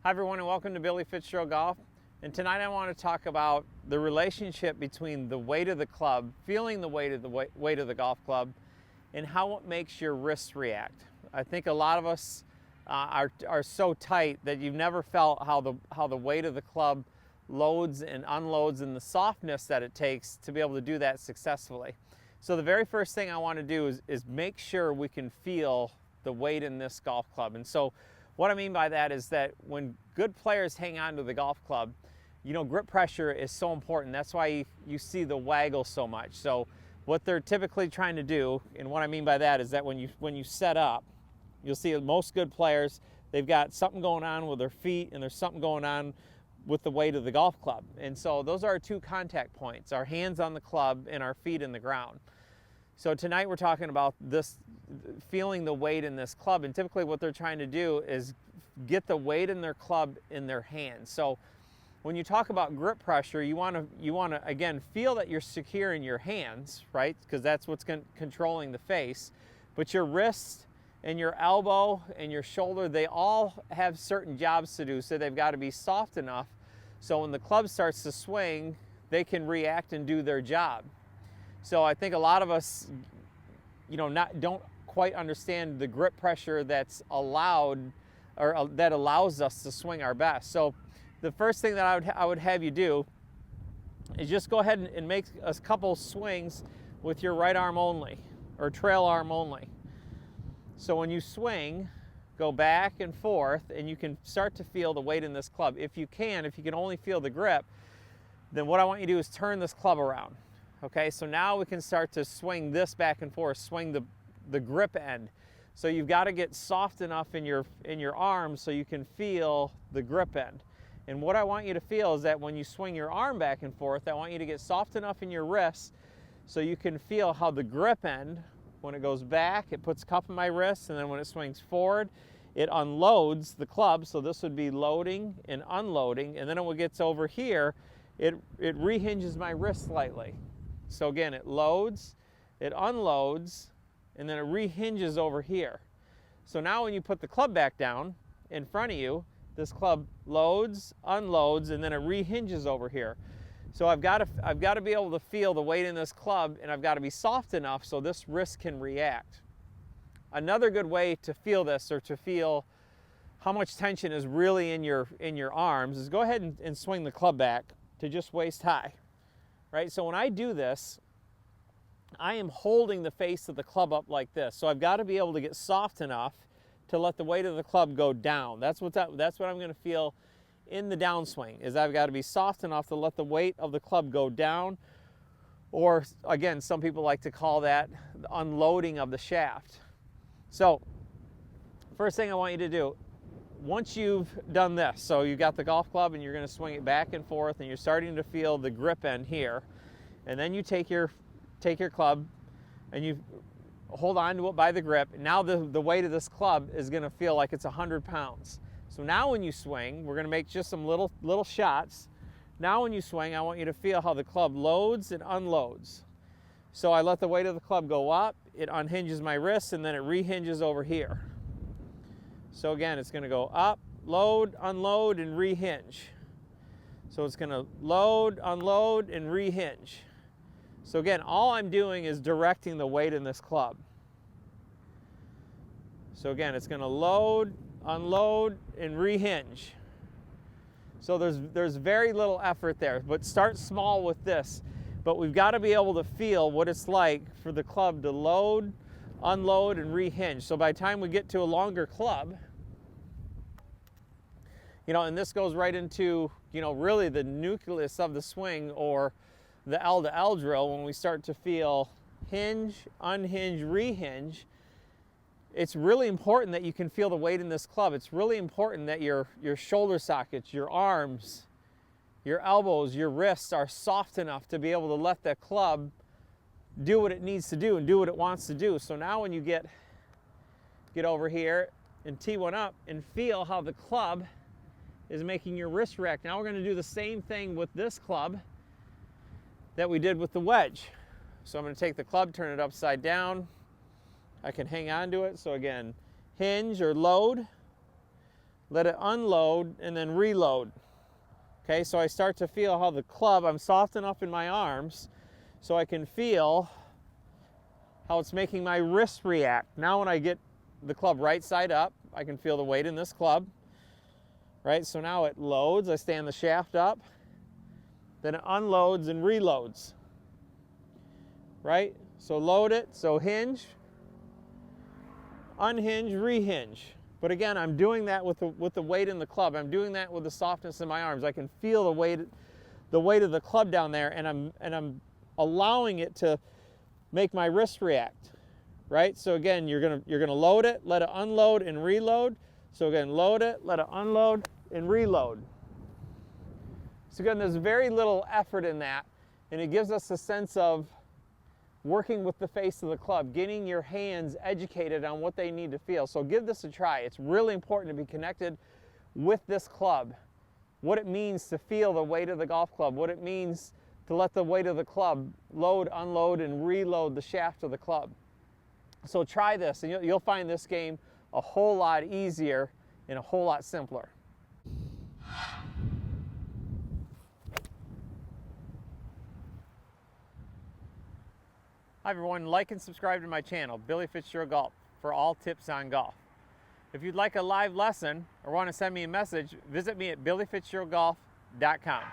Hi everyone and welcome to Billy Fitzgerald Golf. And tonight I want to talk about the relationship between the weight of the club, feeling the weight of the golf club, and how it makes your wrists react. I think a lot of us are so tight that you've never felt how the weight of the club loads and unloads and the softness that it takes to be able to do that successfully. So the very first thing I want to do is make sure we can feel the weight in this golf club. And so what I mean by that is that when good players hang on to the golf club, you know, grip pressure is so important. That's why you see the waggle so much. So what they're typically trying to do, and what I mean by that is that when you set up, you'll see most good players, they've got something going on with their feet and there's something going on with the weight of the golf club. And so those are our two contact points, our hands on the club and our feet in the ground. So tonight we're talking about this, feeling the weight in this club, and typically what they're trying to do is get the weight in their club in their hands. So when you talk about grip pressure, you want to again feel that you're secure in your hands, right? Because that's what's controlling the face. But your wrist and your elbow and your shoulder, they all have certain jobs to do, so they've got to be soft enough so when the club starts to swing, they can react and do their job. So I think a lot of us, you know, don't quite understand the grip pressure that's allowed or that allows us to swing our best. So the first thing that I would have you do is just go ahead and make a couple swings with your right arm only or trail arm only. So when you swing, go back and forth and you can start to feel the weight in this club. If you can only feel the grip, then what I want you to do is turn this club around. Okay, so now we can start to swing this back and forth, swing the grip end. So you've got to get soft enough in your arms so you can feel the grip end. And what I want you to feel is that when you swing your arm back and forth, I want you to get soft enough in your wrists so you can feel how the grip end, when it goes back, it puts cup in my wrist, and then when it swings forward, it unloads the club. So this would be loading and unloading, and then when it gets over here, it rehinges my wrist slightly. So again, it loads, it unloads, and then it rehinges over here. So now when you put the club back down in front of you, this club loads, unloads, and then it rehinges over here. So I've got to be able to feel the weight in this club, and I've got to be soft enough so this wrist can react. Another good way to feel this, or to feel how much tension is really in your arms, is go ahead and swing the club back to just waist high. Right, so when I do this, I am holding the face of the club up like this. So I've got to be able to get soft enough to let the weight of the club go down. That's what I'm going to feel in the downswing, is I've got to be soft enough to let the weight of the club go down, or again, some people like to call that the unloading of the shaft. So first thing I want you to do, once you've done this, so you've got the golf club and you're going to swing it back and forth and you're starting to feel the grip end here, and then you take your club and you hold on to it by the grip. Now the weight of this club is going to feel like it's 100 pounds. So now when you swing, we're going to make just some little shots. Now when you swing, I want you to feel how the club loads and unloads. So I let the weight of the club go up, it unhinges my wrist, and then it rehinges over here. So again, it's going to go up, load, unload, and rehinge. So it's going to load, unload, and rehinge. So again, all I'm doing is directing the weight in this club. So again, it's going to load, unload, and rehinge. So there's very little effort there, but start small with this. But we've got to be able to feel what it's like for the club to load, unload, and rehinge. So by the time we get to a longer club, you know, and this goes right into, you know, really the nucleus of the swing, or the L to L drill, when we start to feel hinge, unhinge, rehinge. It's really important that you can feel the weight in this club. It's really important that your shoulder sockets, your arms, your elbows, your wrists are soft enough to be able to let the club do what it needs to do and do what it wants to do. So now when you get over here and tee one up and feel how the club is making your wrist react. Now we're going to do the same thing with this club that we did with the wedge. So I'm going to take the club, turn it upside down. I can hang on to it. So again, hinge or load, let it unload, and then reload. Okay, so I start to feel how the club, I'm soft enough in my arms so I can feel how it's making my wrist react. Now when I get the club right side up, I can feel the weight in this club, right? So now it loads, I stand the shaft up, then it unloads and reloads, right? So load it, so hinge, unhinge, rehinge. But again, I'm doing that with the weight in the club. I'm doing that with the softness in my arms. I can feel the weight of the club down there, and I'm allowing it to make my wrist react, right? So again, you're gonna load it, let it unload and reload. So again, load it, let it unload and reload. So again, there's very little effort in that, and it gives us a sense of working with the face of the club, getting your hands educated on what they need to feel. So give this a try. It's really important to be connected with this club, what it means to feel the weight of the golf club, what it means to let the weight of the club load, unload, and reload the shaft of the club. So try this, and you'll find this game a whole lot easier and a whole lot simpler. Hi everyone, like and subscribe to my channel, Billy Fitzgerald Golf, for all tips on golf. If you'd like a live lesson or want to send me a message, visit me at billyfitzgeraldgolf.com.